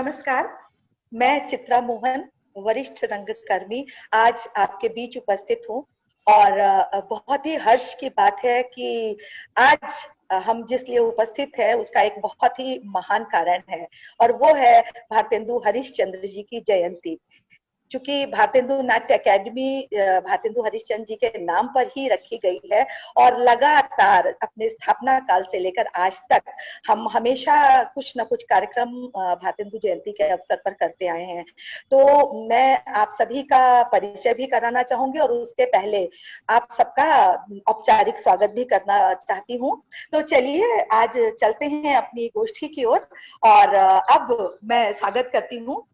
नमस्कार। मैं चित्रा मोहन, वरिष्ठ रंगकर्मी, आज आपके बीच उपस्थित हूँ। और बहुत ही हर्ष की बात है कि आज हम जिस लिए उपस्थित है उसका एक बहुत ही महान कारण है, और वो है भारतेंदु हरिश्चंद्र जी की जयंती। चूंकि भारतेंदु नाट्य अकेडमी भारतेंदु हरिश्चंद्र जी के नाम पर ही रखी गई है, और लगातार अपने स्थापना काल से लेकर आज तक हम हमेशा कुछ न कुछ कार्यक्रम भारतेंदु जयंती के अवसर पर करते आए हैं। तो मैं आप सभी का परिचय भी कराना चाहूंगी, और उसके पहले आप सबका औपचारिक स्वागत भी करना चाहती हूँ। तो चलिए आज चलते हैं अपनी गोष्ठी की ओर। और अब मैं स्वागत करती हूँ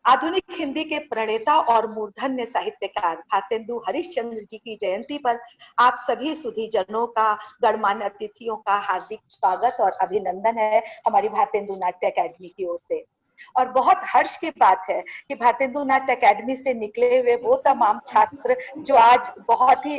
आधुनिक हिंदी के प्रणेता और मूर्धन्य साहित्यकार भारतेंदु हरिश्चंद्र जी की जयंती पर आप सभी सुधी जनों का, गणमान्य अतिथियों का हार्दिक स्वागत और अभिनंदन है हमारी भारतेंदु नाट्य अकेडमी की ओर से। और बहुत हर्ष की बात है कि भारतेंदु नाट्य अकेडमी से निकले हुए वो तमाम छात्र जो आज बहुत ही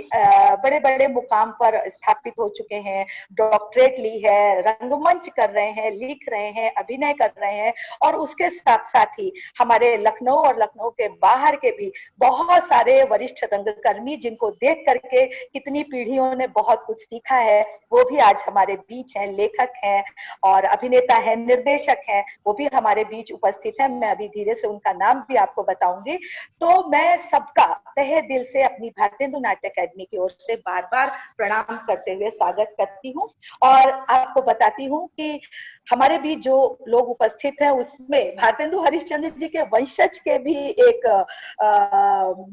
बड़े बड़े मुकाम पर स्थापित हो चुके हैं, डॉक्टरेट ली है, रंगमंच कर रहे हैं, लिख रहे हैं, अभिनय कर रहे हैं, और उसके साथ साथ ही हमारे लखनऊ और लखनऊ के बाहर के भी बहुत सारे वरिष्ठ रंगकर्मी जिनको देख करके कितनी पीढ़ियों ने बहुत कुछ सीखा है, वो भी आज हमारे बीच हैं। लेखक हैं और अभिनेता हैं, निर्देशक हैं, वो भी हमारे बीच उपस्थित है। मैं अभी धीरे से उनका नाम भी आपको बताऊंगी। तो मैं सबका तहे दिल से अपनी भारतेंदु नाट्य अकेडमी की ओर से बार बार प्रणाम करते हुए स्वागत करती हूँ, और आपको बताती हूँ कि हमारे भी जो लोग उपस्थित हैं उसमें भारतेंदु हरिश्चंद्र जी के वंशज के भी एक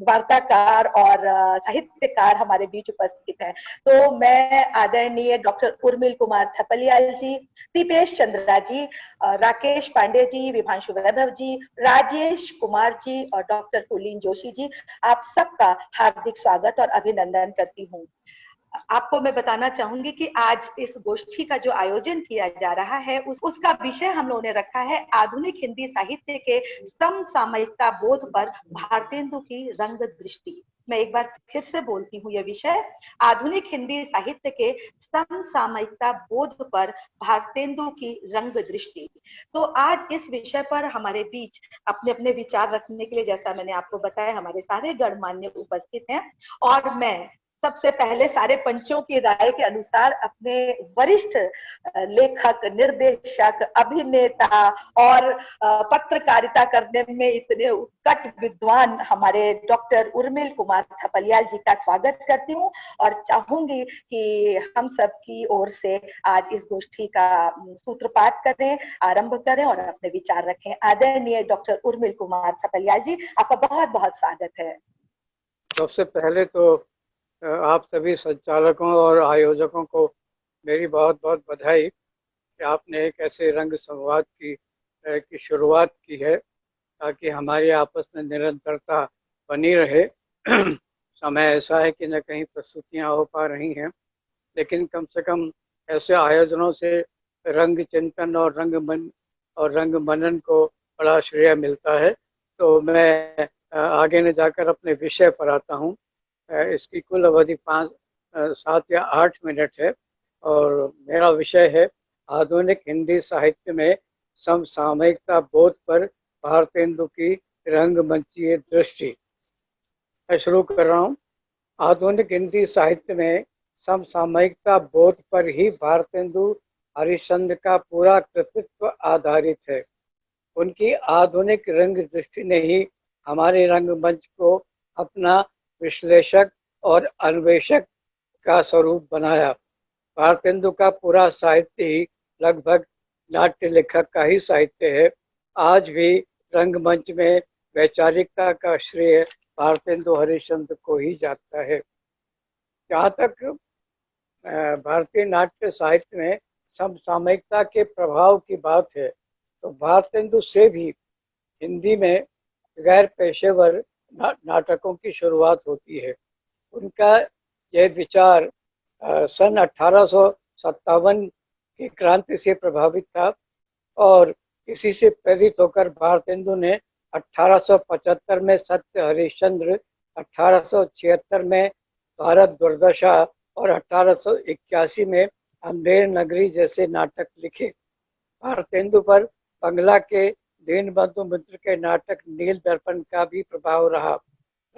वार्ताकार और साहित्यकार हमारे बीच उपस्थित हैं। तो मैं आदरणीय डॉक्टर उर्मिल कुमार थपलियाल जी, दीपेश चंद्रा जी, राकेश पांडे जी, विभांशु वैभव जी, राजेश कुमार जी और डॉक्टर कुलीन जोशी जी, आप सबका हार्दिक स्वागत और अभिनंदन करती हूँ। आपको मैं बताना चाहूंगी कि आज इस गोष्ठी का जो आयोजन किया जा रहा है उसका विषय हम लोगों ने रखा है आधुनिक हिंदी साहित्य के समसामयिकता बोध पर भारतेंदु की रंग दृष्टि। मैं एक बार फिर से बोलती हूँ, यह विषय आधुनिक हिंदी साहित्य के समसामयिकता बोध पर भारतेंदु की रंग दृष्टि। तो आज इस विषय पर हमारे बीच अपने अपने विचार रखने के लिए, जैसा मैंने आपको बताया, हमारे सारे गणमान्य उपस्थित हैं। और मैं सबसे पहले सारे पंचों की राय के अनुसार अपने वरिष्ठ लेखक, निर्देशक, अभिनेता और पत्रकारिता करने में इतने उत्कट विद्वान हमारे डॉक्टर उर्मिल कुमार थपलियाल जी का स्वागत करती हूँ, और चाहूंगी कि हम सब की ओर से आज इस गोष्ठी का सूत्रपात करें, आरंभ करें और अपने विचार रखें। आदरणीय डॉक्टर उर्मिल कुमार थपलियाल जी, आपका बहुत बहुत स्वागत है। सबसे पहले तो आप सभी संचालकों और आयोजकों को मेरी बहुत बहुत बधाई कि आपने एक ऐसे रंग संवाद की शुरुआत की है ताकि हमारी आपस में निरंतरता बनी रहे। समय ऐसा है कि न कहीं प्रस्तुतियां हो पा रही हैं, लेकिन कम से कम ऐसे आयोजनों से रंग चिंतन और रंग मनन को बड़ा श्रेय मिलता है। तो मैं आगे न जाकर अपने विषय पर आता हूँ। इसकी कुल अवधि 7 या 8 मिनट है, और मेरा विषय है आधुनिक हिंदी साहित्य में समसामयिकता बोध पर भारतेंदु की रंगमंचीय दृष्टि। मैं शुरू कर रहा हूँ। आधुनिक हिंदी साहित्य में समसामयिकता बोध पर ही भारतेंदु हरिश्चंद्र का पूरा कृतित्व आधारित है। उनकी आधुनिक रंग दृष्टि ने ही हमारे रंगमंच को अपना विश्लेषक और अन्वेषक का स्वरूप बनाया। भारतेंदु का पूरा साहित्य ही लगभग नाट्य लेखक का ही साहित्य है। आज भी रंगमंच में वैचारिकता का श्रेय भारतेंदु हरिश्चंद्र को ही जाता है। जहाँ तक भारतीय नाट्य साहित्य में समसामयिकता के प्रभाव की बात है, तो भारतेंदु से भी हिंदी में गैर पेशेवर नाटकों की शुरुआत होती है। उनका यह विचार सन 1857 की क्रांति से प्रभावित था, और इसी से प्रेरित होकर भारतेंदु ने 1875 में सत्य हरिश्चंद्र, 1876 में भारत दुर्दशा और 1881 में अंधेर नगरी जैसे नाटक लिखे। भारतेंदु पर बंगला के दीनबंधु मित्र के नाटक नील दर्पण का भी प्रभाव रहा।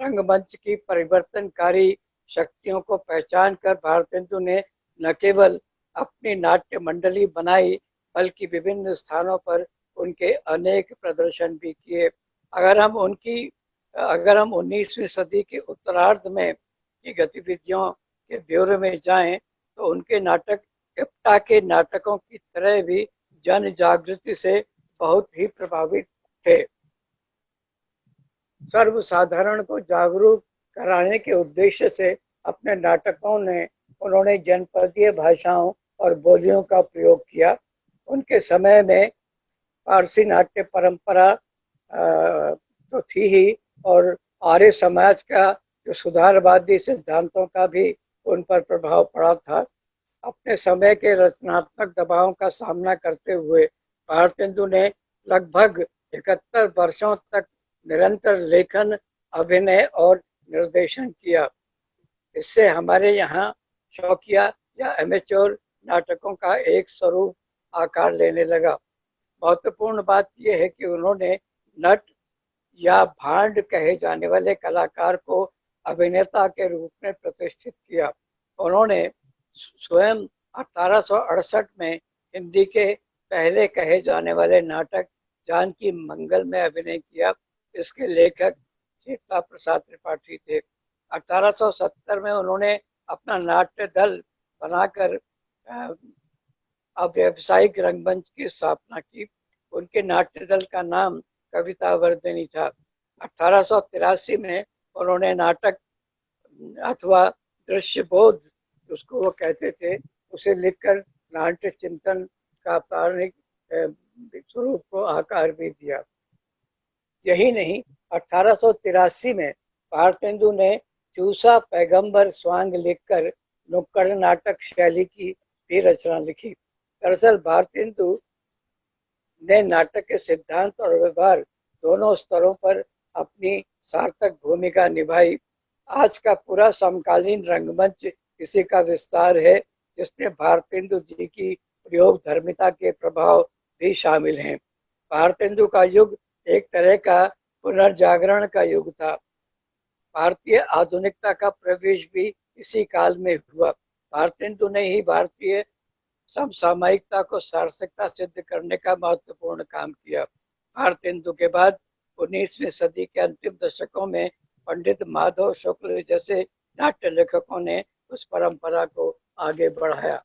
रंगमंच की परिवर्तनकारी शक्तियों को पहचान कर भारतेंदु ने न केवल अपनी नाट्य मंडली बनाई, बल्कि विभिन्न स्थानों पर उनके अनेक प्रदर्शन भी किए। अगर हम 19वीं सदी के उत्तरार्ध में की गतिविधियों के ब्यौरे में जाएं, तो उनके नाटक इप्टा के नाटकों की तरह भी जन जागृति से बहुत ही प्रभावित थे। सर्वसाधारण को जागरूक कराने के उद्देश्य से अपने नाटकों में उन्होंने जनपदीय भाषाओं और बोलियों का प्रयोग किया। उनके समय में पारसी नाट्य परंपरा तो थी ही, और आर्य समाज का जो सुधारवादी सिद्धांतों का भी उन पर प्रभाव पड़ा था। अपने समय के रचनात्मक दबावों का सामना करते हुए भारतेंदु ने लगभग 71 वर्षों तक निरंतर लेखन, अभिनय और निर्देशन किया। इससे हमारे यहाँ शौकिया या एमेच्योर नाटकों का एक स्वरूप आकार लेने लगा। महत्वपूर्ण बात यह है कि उन्होंने नट या भांड कहे जाने वाले कलाकार को अभिनेता के रूप में प्रतिष्ठित किया। उन्होंने स्वयं 1868 में हिंदी के पहले कहे जाने वाले नाटक जानकी मंगल में अभिनय किया। इसके लेखक सीता प्रसाद त्रिपाठी थे। 1870 में उन्होंने अपना नाट्य दल बनाकर व्यावसायिक रंगमंच की स्थापना की। उनके नाट्य दल का नाम कविता वर्धिनी था। 1883 में उन्होंने नाटक अथवा दृश्य बोध, उसको वो कहते थे, उसे लिखकर नाट्य चिंतन का प्रारंभिक स्वरूप को आकार भी दिया। यही नहीं, 1883 में भारतेंदु ने चूसा पैगंबर स्वांग लिखकर नुक्कड़ नाटक शैली की भी रचना लिखी। दरअसल भारतेंदु ने नाटक के सिद्धांत और व्यवहार दोनों स्तरों पर अपनी सार्थक भूमिका निभाई। आज का पूरा समकालीन रंगमंच इसी का विस्तार है, जिसमें भारतेंदु जी की प्रयोग धर्मिता के प्रभाव भी शामिल हैं। भारतेंदु का युग एक तरह का पुनर्जागरण का युग था। भारतीय आधुनिकता का प्रवेश भी इसी काल में हुआ। भारतेंदु ने ही भारतीय समसामयिकता को सार्थकता सिद्ध करने का महत्वपूर्ण काम किया। भारतेंदु के बाद 19वीं सदी के अंतिम दशकों में पंडित माधव शुक्ल जैसे नाट्य लेखकों ने उस परंपरा को आगे बढ़ाया।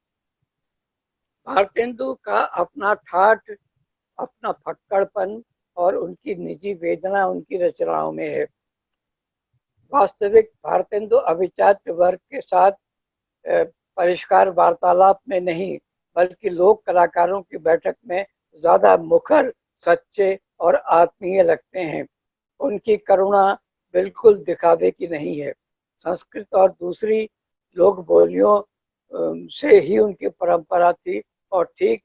भारतेंदु का अपना ठाठ, अपना फक्कड़पन और उनकी निजी वेदना उनकी रचनाओं में है। वास्तविक भारतेंदु अभिजात्य वर्ग के साथ परिष्कार वार्तालाप में नहीं, बल्कि लोक कलाकारों की बैठक में ज्यादा मुखर, सच्चे और आत्मीय लगते हैं। उनकी करुणा बिल्कुल दिखावे की नहीं है। संस्कृत और दूसरी लोक बोलियों से ही उनकी परंपरा थी, और ठीक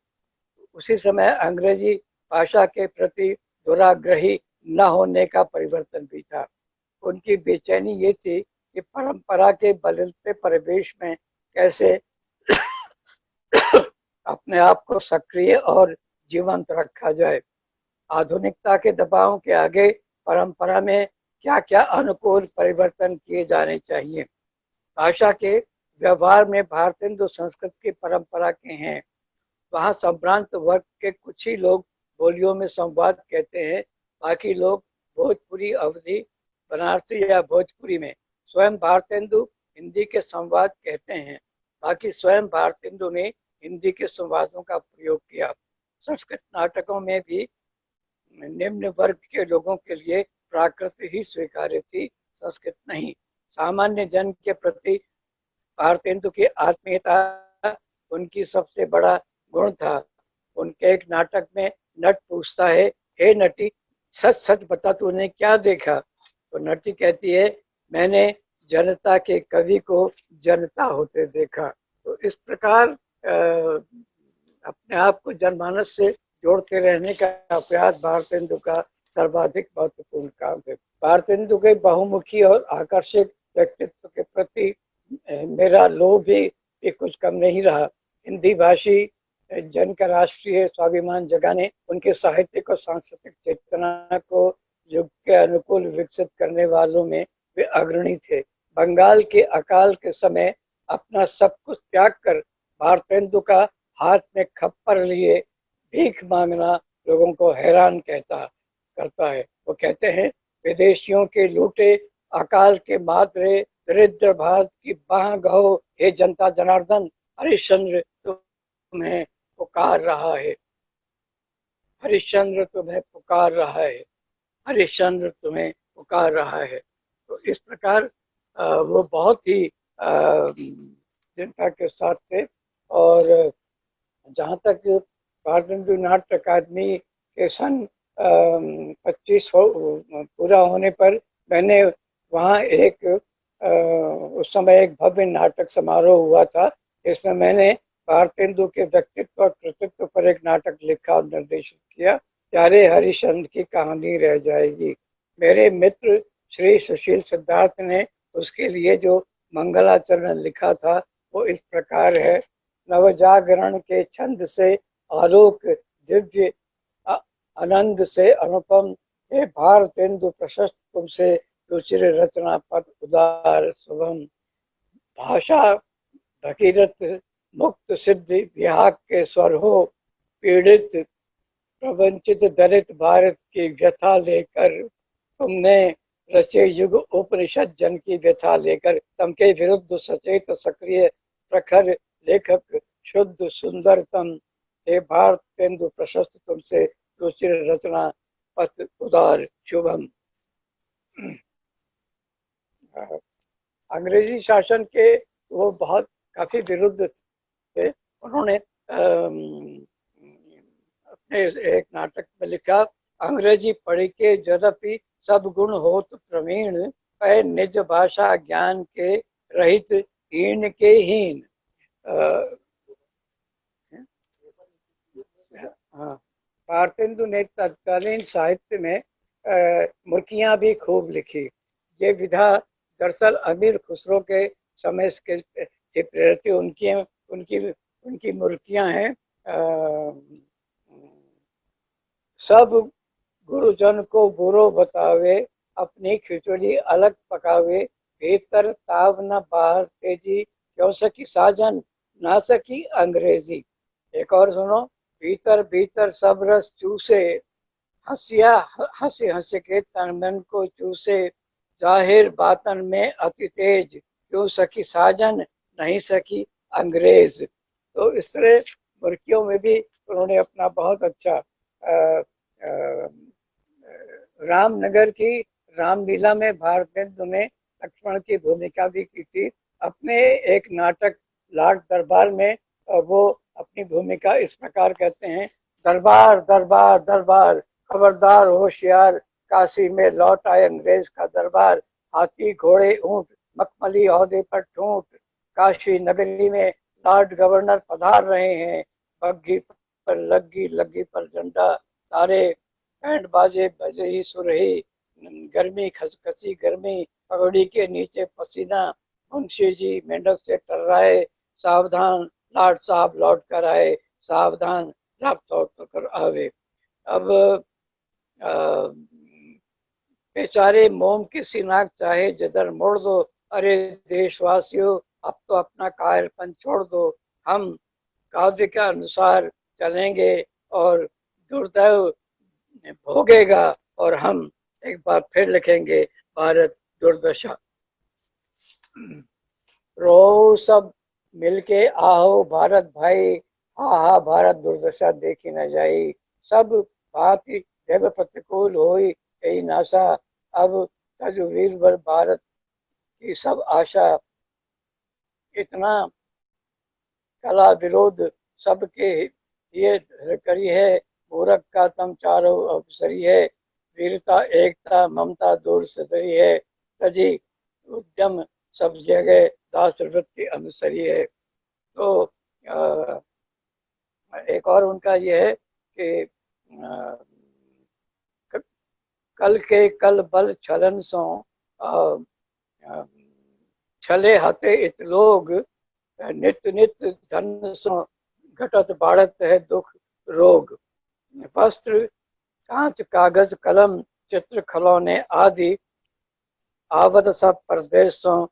उसी समय अंग्रेजी भाषा के प्रति दुराग्रही न होने का परिवर्तन भी था। उनकी बेचैनी ये थी कि परंपरा के बदलते परिवेश में कैसे अपने आप को सक्रिय और जीवंत रखा जाए। आधुनिकता के दबाव के आगे परंपरा में क्या क्या अनुकूल परिवर्तन किए जाने चाहिए। भाषा के व्यवहार में भारतेंदु संस्कृत की परंपरा के हैं। वहाँ संभ्रांत वर्ग के कुछ ही लोग बोलियों में संवाद कहते हैं, बाकी लोग भोजपुरी, अवधी, बनारसी या भोजपुरी में। स्वयं भारतेंदु हिंदी के संवाद कहते हैं, बाकी स्वयं भारतेंदु ने हिंदी के संवादों का प्रयोग किया। संस्कृत नाटकों में भी निम्न वर्ग के लोगों के लिए प्राकृत ही स्वीकार्य थी, संस्कृत नहीं। सामान्य जन के प्रति भारतेंदु की आत्मीयता उनकी सबसे बड़ा गुण था। उनके एक नाटक में नट पूछता है, हे नटी, सच सच बता, तूने क्या देखा? तो नटी कहती है, मैंने जनता के कवि को जनता होते देखा। तो इस प्रकार अपने आप को जनमानस से जोड़ते रहने का प्रयास भारतेंदु का सर्वाधिक महत्वपूर्ण काम है। भारतेंदु के बहुमुखी और आकर्षक व्यक्तित्व के प्रति मेरा लोभ भी कुछ कम नहीं रहा। हिंदी भाषी जन का राष्ट्रीय स्वाभिमान जगाने, उनके साहित्यिक और सांस्कृतिक चेतना को युग के अनुकूल विकसित करने वालों में वे अग्रणी थे। बंगाल के अकाल के समय अपना सब कुछ त्याग कर भारतेंदु का हाथ में खप्पर लिए भीख मांगना लोगों को हैरान करता है। वो कहते हैं, विदेशियों के लूटे अकाल के मादरे दरिद्र भारत की बाह गहो, हे जनता जनार्दन, हरिश्चंद्र तुम्हें पुकार रहा है, हरिश्चंद्र तुम्हें पुकार रहा है, हरिश्चंद्र तुम्हें पुकार रहा है। तो इस प्रकार वो बहुत ही जनता के साथ थे। और जहाँ तक भारतेंदु नाट्य अकादमी के सन 25 पूरा होने पर मैंने वहाँ उस समय एक भव्य नाटक समारोह हुआ था। इसमें मैंने भारतेंदु के व्यक्तित्व और कृतित्व पर एक नाटक लिखा और निर्देशित किया, प्यारे हरिश्चंद्र की कहानी रह जाएगी। मेरे मित्र श्री सुशील सिद्धार्थ ने उसके लिए जो मंगलाचरण लिखा था वो इस प्रकार है। नवजागरण के छंद से आलोक दिव्य आनंद से अनुपम, हे भारतेंदु प्रशस्त तुमसे रुचिर रचना पद उदार शुभम। भाषा भगीरथ मुक्त सिद्धि विहाग के स्वर हो, पीड़ित प्रवंचित दलित भारत की व्यथा लेकर तुमने रचे युग उपनिषद जन की व्यथा लेकर। तम के विरुद्ध सचेत सक्रिय प्रखर लेखक शुद्ध सुंदरतम, हे भारतेंदु प्रशस्त तुमसे रुचिर रचना पथ उदार शुभम। अंग्रेजी शासन के वो बहुत काफी विरुद्ध थे। उन्होंने अपने एक नाटक में लिखा, अंग्रेजी पढ़ी के यद्यपि सब गुण होत प्रवीण, पै निज भाषा ज्ञान के रहित हीन के हीन। भारतेंदु ने तत्कालीन साहित्य में मुर्कियां भी खूब लिखी। ये विधा दरअसल अमीर खुसरो के समय से प्रेरित उनकी उनकी उनकी मुर्कियां हैं। सब गुरुजन को बुरो बतावे, अपनी खिचड़ी अलग पकावे, भीतर ताव न बाहर तेजी, क्यों सकी साजन ना सकी अंग्रेजी। एक और सुनो, भीतर भीतर सब रस चूसे, हंसिया हंसी हंस के तन मन को चूसे, जाहिर बातन में अति तेज, क्यों सकी साजन नहीं सकी अंग्रेज। तो इस तरह मुर्कियों में भी उन्होंने अपना बहुत अच्छा रामनगर की रामलीला में भारतेंदु ने लक्ष्मण की भूमिका भी की थी। अपने एक नाटक लाट दरबार में वो अपनी भूमिका इस प्रकार कहते हैं, दरबार दरबार दरबार, खबरदार होशियार, काशी में लौट आए अंग्रेज का दरबार, हाथी घोड़े ऊंट मखमली ओहदे पर ठूंठ, काशी नगरी में लॉर्ड गवर्नर पधार रहे हैं, बग्घी पर लग्गी लग्गी पर झंडा तारे, बैंड बाजे बजे ही सुरही, गर्मी खसखसी गर्मी, पगड़ी के नीचे पसीना, मुंशी जी मेंढक से टर्राए, सावधान लाट साहब लौट कर आए, सावधान लाट लौट कर आवे। अब बेचारे मोम की सिनाक चाहे जिधर मोड़ दो, अरे देशवासियों अब तो अपना कायरपन छोड़ दो, हम काव्य के अनुसार चलेंगे और दुर्दैव भोगेगा और हम एक बार फिर लिखेंगे भारत दुर्दशा। रो सब मिलके आओ भारत भाई, हा हा भारत दुर्दशा देखी न जाई, सब भांति देव प्रतिकूल होई कई नाशा, अब तज वीरवर भारत की सब आशा, इतना कला विरोध सबके ये करी है, मूर्ख का तम चारों अवसरी है, वीरता एकता ममता दूर सदरी है, तजी उद्यम सब जगह दास वृत्ति अनुसरी है। तो एक और उनका ये है कि कल के कल बल छलन सो, छले हते इत लोग, नित नित धन सो घटत बाढ़त है दुख रोग। वस्त्र कांच कागज कलम चित्र खलौने आदि आवत सब परदेशों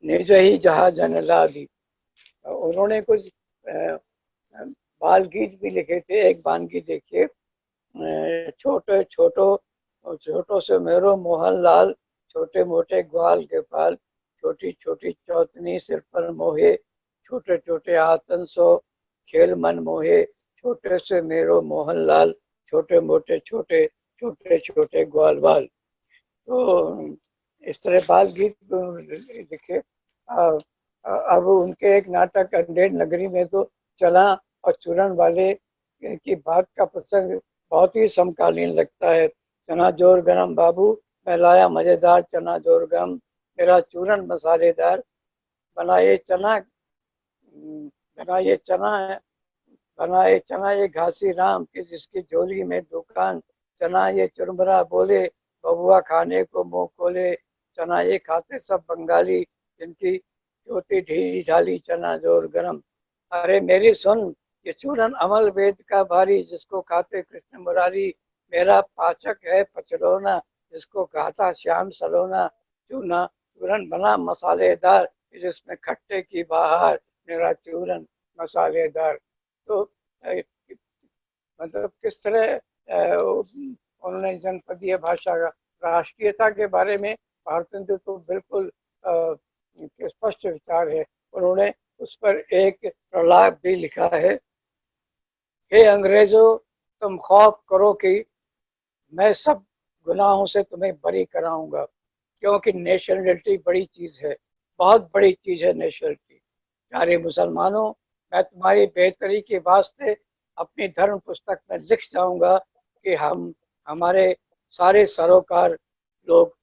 निज ही जहाँ जन लादी। उन्होंने कुछ बाल गीत भी लिखे थे। एक बाल गीत देखिए, छोटे छोटो से मेरो मोहनलाल, छोटे मोटे ग्वाल के पाल, छोटी छोटी चौतनी सिर पर मोहे, छोटे छोटे आतन सो खेल मन मोहे, छोटे से मेरो मोहनलाल, छोटे मोटे छोटे छोटे छोटे ग्वाल बाल। तो इस तरह बाल गीत लिखे। अब उनके एक नाटक अंधेर नगरी में तो चना और चूरन वाले की बात का प्रसंग बहुत ही समकालीन लगता है। चना जोर गरम बाबू, मैं लाया मजेदार चना जोर गरम, मेरा चूरन मसालेदार, बनाए चना बनाए चना बनाए चना ये घासी राम कि जिसकी झोली में दुकान, चना ये चुरमुरा बोले बबुआ खाने को मुंह खोले, चना ये खाते सब बंगाली जिनकी ज्योति ढीली ढाली चना जोर गरम। अरे मेरी सुन, ये चूरन अमल वेद का भारी, जिसको खाते कृष्ण मुरारी, मेरा पाचक है पचड़ोना, जिसको खाता श्याम सलोना, चूना चूरन बना मसालेदार जिसमें खट्टे की बहार, मेरा चूरन मसालेदार। तो मतलब किस तरह उन्होंने जनपदीय भाषा का, राष्ट्रीयता के बारे में भारतेंदु तो बिल्कुल स्पष्ट विचार है। उन्होंने उस पर एक प्रलाप भी लिखा है, हे अंग्रेजों तुम खौफ करो कि मैं सब गुनाहों से तुम्हें बरी कराऊंगा, क्योंकि नेशनलिटी बड़ी चीज है, बहुत बड़ी चीज है नेशनलिटी। प्यारे मुसलमानों, मैं तुम्हारी बेहतरी के वास्ते अपनी धर्म पुस्तक में लिख जाऊंगा कि हमारे सारे सरोकार लोग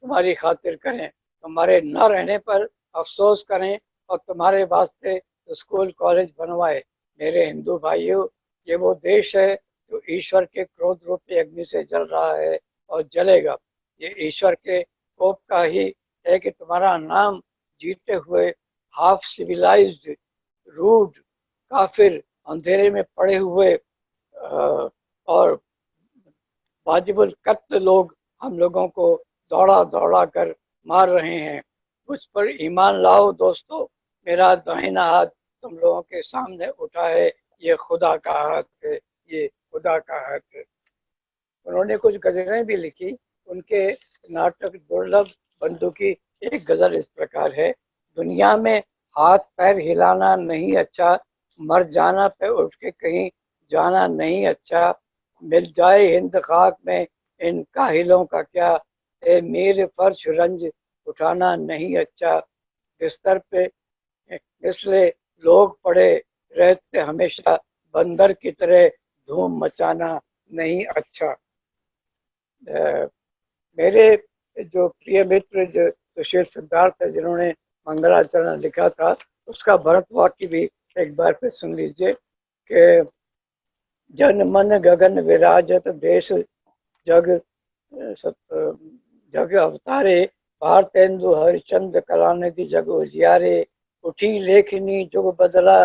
तुम्हारी खातिर करें, तुम्हारे न रहने पर अफसोस करें और तुम्हारे वास्ते स्कूल कॉलेज बनवाए। मेरे हिंदू भाइयों, ये वो देश है जो ईश्वर के क्रोध रूपी अग्नि से जल रहा है और जलेगा। ये ईश्वर के कोप का ही है कि तुम्हारा नाम जीते हुए हाफ सिविलाइज्ड रूड काफिर अंधेरे में पड़े हुए और वाजिबुल कत्ल लोग हम लोगों को दौड़ा दौड़ा कर मार रहे हैं। मुझ पर ईमान लाओ दोस्तों, मेरा दाहिना हाथ तुम लोगों के सामने उठा है, ये खुदा का हाथ है, ये खुदा का हाथ है। उन्होंने कुछ गजलें भी लिखी। उनके नाटक दुर्लभ बंदूकी एक गजल इस प्रकार है, दुनिया में हाथ पैर हिलाना नहीं अच्छा, मर जाना पे उठ के कहीं जाना नहीं अच्छा, मिल जाए हिंद खाक में इन काहिलों का क्या, ए मीर फर्श रंज उठाना नहीं अच्छा, बिस्तर पे इसलिए लोग पड़े रहते हमेशा, बंदर की तरह धूम मचाना नहीं अच्छा। मेरे जो प्रिय मित्र जो सुशील सिद्धार्थ है, जिन्होंने मंगलाचरण लिखा था, उसका भरत वाक्य भी एक बार फिर सुन लीजिए कि जन मन गगन विराजत देश जग जग अवतारे, भारतेंदु हरिचंद कलानिधि जग उजियारे, उठी लेखनी जुग बदला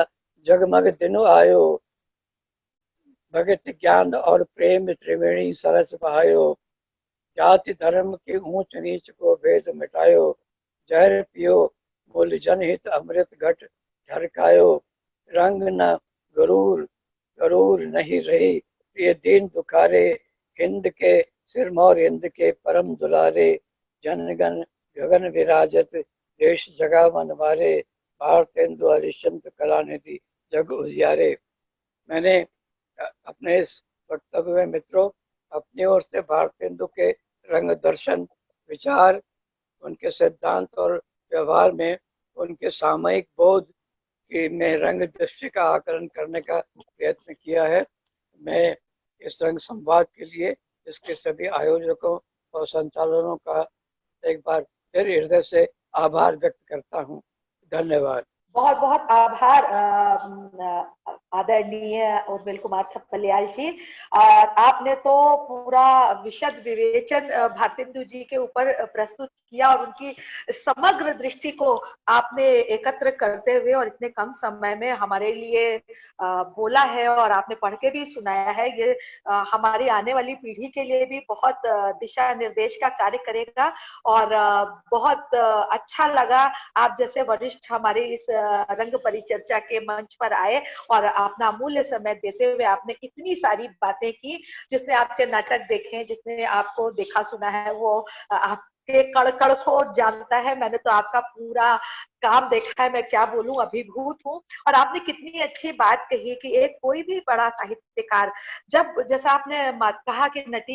जगमग दिन आयो, भगत ज्ञान और प्रेम त्रिवेणी सरस बहायो, जाति धर्म के ऊंच नीच को भेद मिटायो, जहर पियो मूल जनहित अमृत घट झरकायो, रंग न गरूर गरूर नहीं रही प्रिय दीन दुखारे, हिंद के सिरमौर हिंद के परम दुलारे, जनगण गगन विराजत देश जगा मन मारे, भारतेंदु हरिश्चंद्र कलानिधि जग उजियारे। मैंने अपने इस वक्तव्य में मित्रों अपनी ओर से भारतेंदु के रंग दर्शन, विचार, उनके सिद्धांत और व्यवहार में उनके सामयिक बोध की में रंग दृष्टि का आकलन करने का प्रयत्न किया है। मैं इस रंग संवाद के लिए इसके सभी आयोजकों और संचालकों का एक बार फिर हृदय से आभार व्यक्त करता हूँ। धन्यवाद। बहुत बहुत आभार आदरणीय उर्मिल कुमार थपलियाल जी। और आपने तो पूरा विशद विवेचन भारतेंदु जी के ऊपर प्रस्तुत किया और उनकी समग्र दृष्टि को आपने एकत्र करते हुए और इतने कम समय में हमारे लिए बोला है और आपने पढ़ के भी सुनाया है। ये हमारी आने वाली पीढ़ी के लिए भी बहुत दिशा निर्देश का कार्य करेगा। और बहुत अच्छा लगा आप जैसे वरिष्ठ हमारे इस रंग परिचर्चा के मंच पर आए और अपना अमूल्य समय देते हुए आपने इतनी सारी बातें की। जिसने आपके नाटक देखे, जिसने आपको देखा सुना है, वो आपके कड़ कड़ को जानता है। मैंने तो आपका पूरा काम देखा है, मैं क्या बोलूं, अभिभूत हूँ। और आपने कितनी अच्छी बात कही कि एक कोई भी बड़ा साहित्यकार, जब जैसा आपने कहा कि नट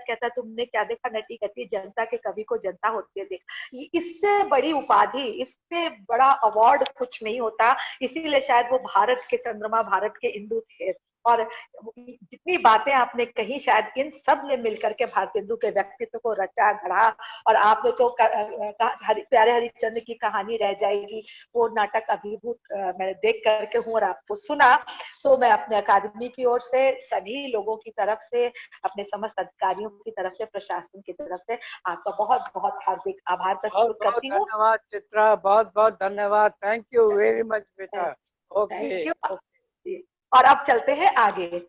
कहता तुमने क्या देखा, नटी कहती जनता के कवि को जनता होते देखा। इससे बड़ी उपाधि, इससे बड़ा अवार्ड कुछ नहीं होता। इसीलिए शायद वो भारत के चंद्रमा, भारत के इंदु थे। और जितनी बातें आपने कही, शायद इन सब ने मिलकर के भारतेंदु के व्यक्तित्व को रचा गढ़ा। और आपने तो प्यारे हरिश्चंद्र की कहानी रह जाएगी, वो नाटक अभिभूत मैंने देख करके हूँ और आपको सुना। तो मैं अपने अकादमी की ओर से, सभी लोगों की तरफ से, अपने समस्त अधिकारियों की तरफ से, प्रशासन की तरफ से आपका बहुत बहुत हार्दिक आभार प्रस्तुत करती हूँ। धन्यवाद चित्रा, बहुत बहुत धन्यवाद। थैंक यू वेरी मच बेटा। ओके। और अब चलते हैं आगे।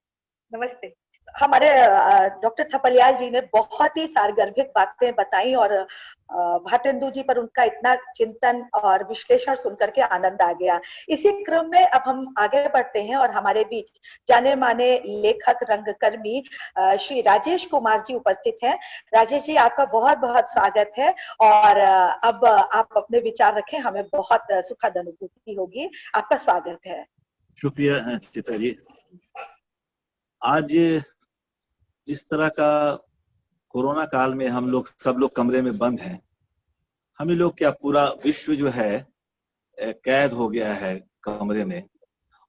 नमस्ते। हमारे डॉक्टर थपलियाल जी ने बहुत ही सारगर्भित बातें बताई और भारतेंदु जी पर उनका इतना चिंतन और विश्लेषण सुनकर के आनंद आ गया। इसी क्रम में अब हम आगे बढ़ते हैं और हमारे बीच जाने माने लेखक रंगकर्मी श्री राजेश कुमार जी उपस्थित हैं। राजेश जी, आपका बहुत बहुत स्वागत है। और अब आप अपने विचार रखें, हमें बहुत सुखद अनुभूति होगी। आपका स्वागत है। शुक्रिया चित्रा जी। आज जिस तरह का कोरोना काल में हम लोग सब लोग कमरे में बंद हैं, हम लोग क्या पूरा विश्व जो है कैद हो गया है कमरे में।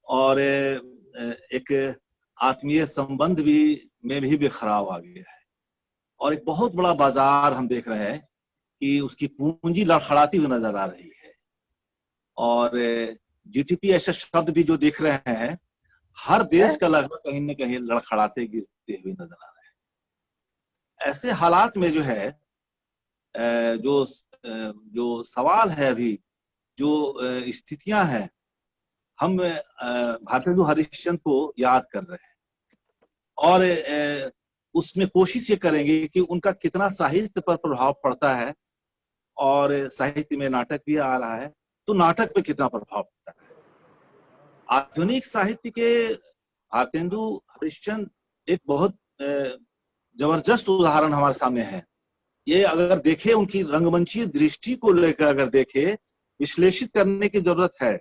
और एक आत्मीय संबंध में भी बिखराव आ गया है। और एक बहुत बड़ा बाजार हम देख रहे हैं कि उसकी पूंजी लड़खड़ाती हुई नजर आ रही है। और जीडीपी ऐसा शब्द भी जो देख रहे हैं, हर देश का लगभग कहीं न कहीं लड़खड़ाते गिरते हुए नजर आ रहे हैं। ऐसे हालात में जो है जो सवाल है, अभी जो स्थितियां हैं, हम भारतेंदु हरिश्चंद्र को याद कर रहे हैं और उसमें कोशिश ये करेंगे कि उनका कितना साहित्य पर प्रभाव पड़ता है। और साहित्य में नाटक भी आ रहा है, तो नाटक पे कितना प्रभाव पड़ता है। आधुनिक साहित्य के भारतेंदु हरिश्चंद्र एक बहुत जबरदस्त उदाहरण हमारे सामने है। ये अगर देखे, उनकी रंगमंचीय दृष्टि को लेकर अगर देखे, विश्लेषित करने की जरूरत है।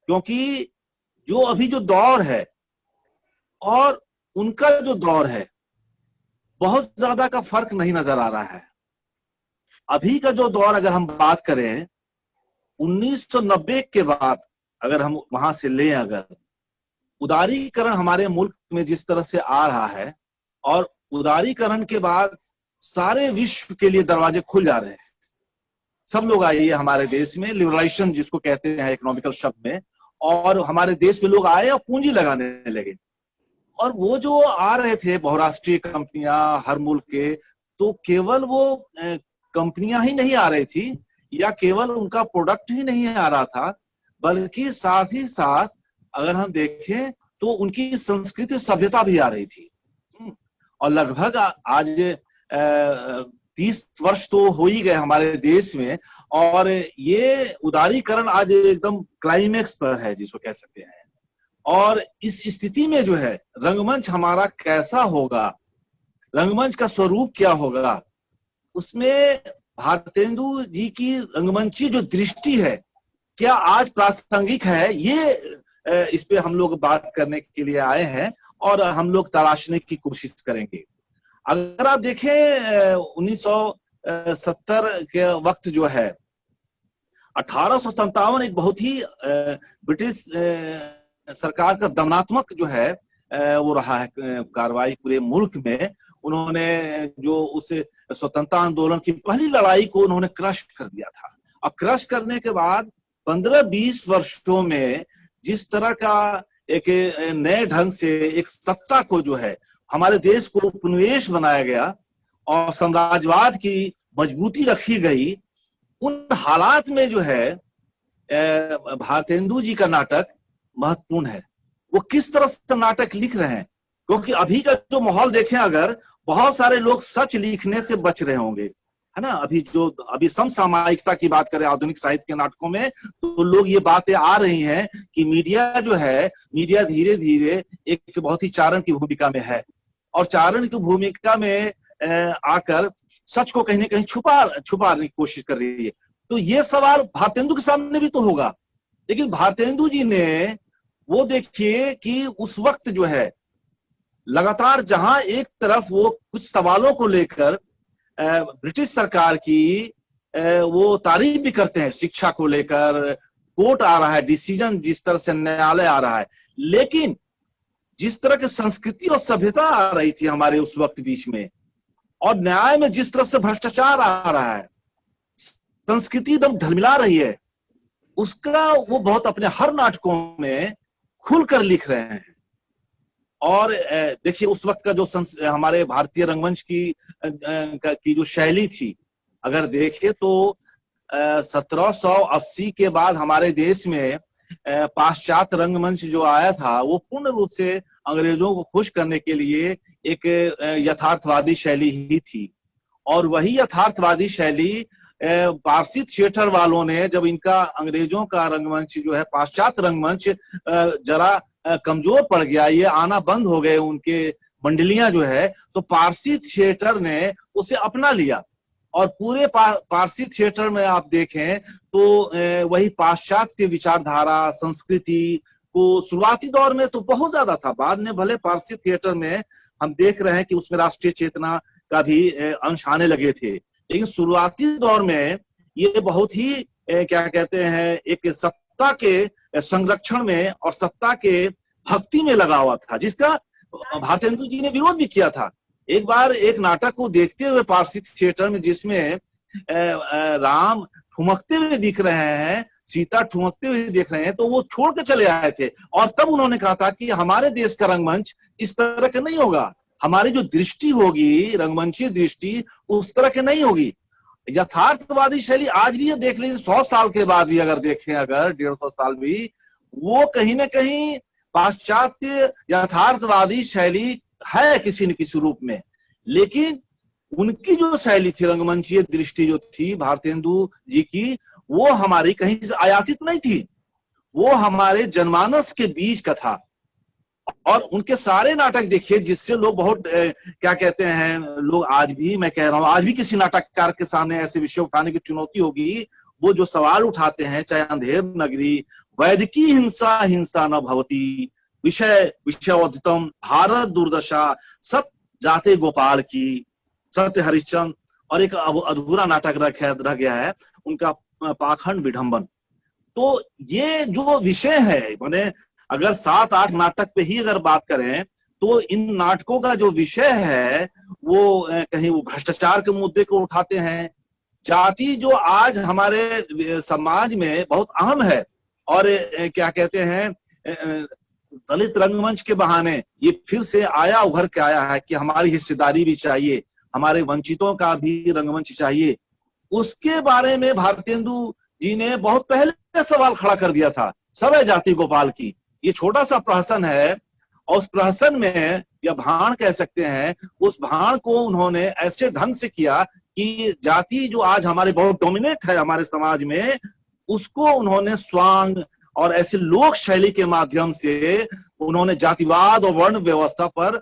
क्योंकि जो अभी जो दौर है और उनका जो दौर है, बहुत ज्यादा का फर्क नहीं नजर आ रहा है। अभी का जो दौर अगर हम बात करें 1990 के बाद, अगर हम वहां से लें, अगर उदारीकरण हमारे मुल्क में जिस तरह से आ रहा है, और उदारीकरण के बाद सारे विश्व के लिए दरवाजे खुल जा रहे हैं। सब लोग आइए हमारे देश में, लिबरलाइजेशन जिसको कहते हैं इकोनॉमिकल शब्द में, और हमारे देश में लोग आए और पूंजी लगाने लगे। और वो जो आ रहे थे बहुराष्ट्रीय कंपनियां हर मुल्क के, तो केवल वो कंपनियां ही नहीं आ रही थी, या केवल उनका प्रोडक्ट ही नहीं आ रहा था, बल्कि साथ ही साथ अगर हम देखें तो उनकी संस्कृति सभ्यता भी आ रही थी। और लगभग आज 30 वर्ष तो हो ही गए हमारे देश में, और ये उदारीकरण आज एकदम क्लाइमेक्स पर है जिसको कह सकते हैं। और इस स्थिति में जो है रंगमंच हमारा कैसा होगा, रंगमंच का स्वरूप क्या होगा, उसमें भारतेंदु जी की रंगमंची जो दृष्टि है, क्या आज प्रासंगिक है, ये इस पे हम लोग बात करने के लिए आए हैं और हम लोग तलाशने की कोशिश करेंगे। अगर आप देखें 1970 के वक्त जो है, 1857 एक बहुत ही ब्रिटिश सरकार का दमनात्मक जो है वो रहा है कार्रवाई पूरे मुल्क में। उन्होंने जो उस स्वतंत्रता आंदोलन की पहली लड़ाई को उन्होंने क्रश कर दिया था, और क्रश करने के बाद 15-20 वर्षों में जिस तरह का एक नए ढंग से एक सत्ता को जो है हमारे देश को उपनिवेश बनाया गया और साम्राज्यवाद की मजबूती रखी गई, उन हालात में जो है भारतेंदु जी का नाटक महत्वपूर्ण है। वो किस तरह से नाटक लिख रहे हैं, क्योंकि अभी का जो माहौल देखें, अगर बहुत सारे लोग सच लिखने से बच रहे होंगे, है ना। अभी समसामयिकता की बात करें आधुनिक साहित्य के नाटकों में, तो लोग ये बातें आ रही हैं कि मीडिया धीरे धीरे एक बहुत ही चारण की भूमिका में है, और चारण की भूमिका में आकर सच को कहीं ना कहीं छुपाने की कोशिश कर रही है। तो ये सवाल भारतेंदु के सामने भी तो होगा, लेकिन भारतेंदु जी ने वो देखिए कि उस वक्त जो है लगातार जहां एक तरफ वो कुछ सवालों को लेकर ब्रिटिश सरकार की वो तारीफ भी करते हैं, शिक्षा को लेकर कोर्ट आ रहा है, डिसीजन जिस तरह से न्यायालय आ रहा है, लेकिन जिस तरह की संस्कृति और सभ्यता आ रही थी हमारे उस वक्त बीच में, और न्याय में जिस तरह से भ्रष्टाचार आ रहा है, संस्कृति एकदम ढलमिला रही है, उसका वो बहुत अपने हर नाटकों में खुलकर लिख रहे हैं। और देखिए उस वक्त का जो हमारे भारतीय रंगमंच की जो शैली थी, अगर देखें तो 1780 के बाद हमारे देश में पाश्चात्य रंगमंच जो आया था, वो पूर्ण रूप से अंग्रेजों को खुश करने के लिए एक यथार्थवादी शैली ही थी। और वही यथार्थवादी शैली पारसी थिएटर वालों ने, जब इनका अंग्रेजों का रंगमंच जो है, पाश्चात्य रंगमंच जरा कमजोर पड़ गया, ये आना बंद हो गए उनके मंडलियां जो है, तो पारसी थिएटर ने उसे अपना लिया। और पूरे पारसी थिएटर में आप देखें तो वही पाश्चात्य विचारधारा संस्कृति को शुरुआती दौर में तो बहुत ज्यादा था, बाद में भले पारसी थिएटर में हम देख रहे हैं कि उसमें राष्ट्रीय चेतना का भी अंश आने लगे थे, लेकिन शुरुआती दौर में ये बहुत ही क्या कहते हैं, एक सत्ता के संरक्षण में और सत्ता के भक्ति में लगा हुआ था, जिसका भारतेंदु जी ने विरोध भी किया था। एक बार एक नाटक को देखते हुए पारसी थिएटर में, जिसमें राम ठुमकते हुए दिख रहे हैं, सीता ठुमकते हुए दिख रहे हैं, तो वो छोड़ के चले आए थे। और तब उन्होंने कहा था कि हमारे देश का रंगमंच इस तरह का नहीं होगा, हमारी जो दृष्टि होगी, रंगमंची दृष्टि, उस तरह की नहीं होगी। यथार्थवादी शैली आज भी ये देख लीजिए, 100 साल के बाद भी अगर देखें, अगर 150 साल भी, वो कहीं ना कहीं पाश्चात्य यथार्थवादी शैली है किसी न किसी रूप में। लेकिन उनकी जो शैली थी, रंगमंचीय दृष्टि जो थी भारतेंदु जी की, वो हमारी कहीं से आयातित नहीं थी, वो हमारे जनमानस के बीच का था। और उनके सारे नाटक देखिए, जिससे लोग बहुत क्या कहते हैं, लोग आज भी, मैं कह रहा हूं, आज भी किसी नाटककार के सामने ऐसे विषय उठाने की चुनौती होगी, वो जो सवाल उठाते हैं, चाहे अंधेर नगरी, वैदिकी हिंसा हिंसा न भवती, विषयोद्धतम, भारत दुर्दशा, सत जाते गोपाल की, सत्य हरिश्चंद्र, और एक अधूरा नाटक रह गया है उनका, पाखंड विडंबन। तो ये जो विषय है, माने अगर 7-8 नाटक पे ही अगर बात करें, तो इन नाटकों का जो विषय है वो कहीं वो भ्रष्टाचार के मुद्दे को उठाते हैं, जाति जो आज हमारे समाज में बहुत अहम है, और क्या कहते हैं, दलित रंगमंच के बहाने ये फिर से उभर के आया है कि हमारी हिस्सेदारी भी चाहिए, हमारे वंचितों का भी रंगमंच चाहिए। उसके बारे में भारतेंदु जी ने बहुत पहले सवाल खड़ा कर दिया था, सवै जाति गोपाल की। ये छोटा सा प्रहसन है, और उस प्रहसन में, या भाण कह सकते हैं, उस भाण को उन्होंने ऐसे ढंग से किया कि जाति जो आज हमारे बहुत डोमिनेट है हमारे समाज में, उसको उन्होंने स्वांग और ऐसे लोक शैली के माध्यम से उन्होंने जातिवाद और वर्ण व्यवस्था पर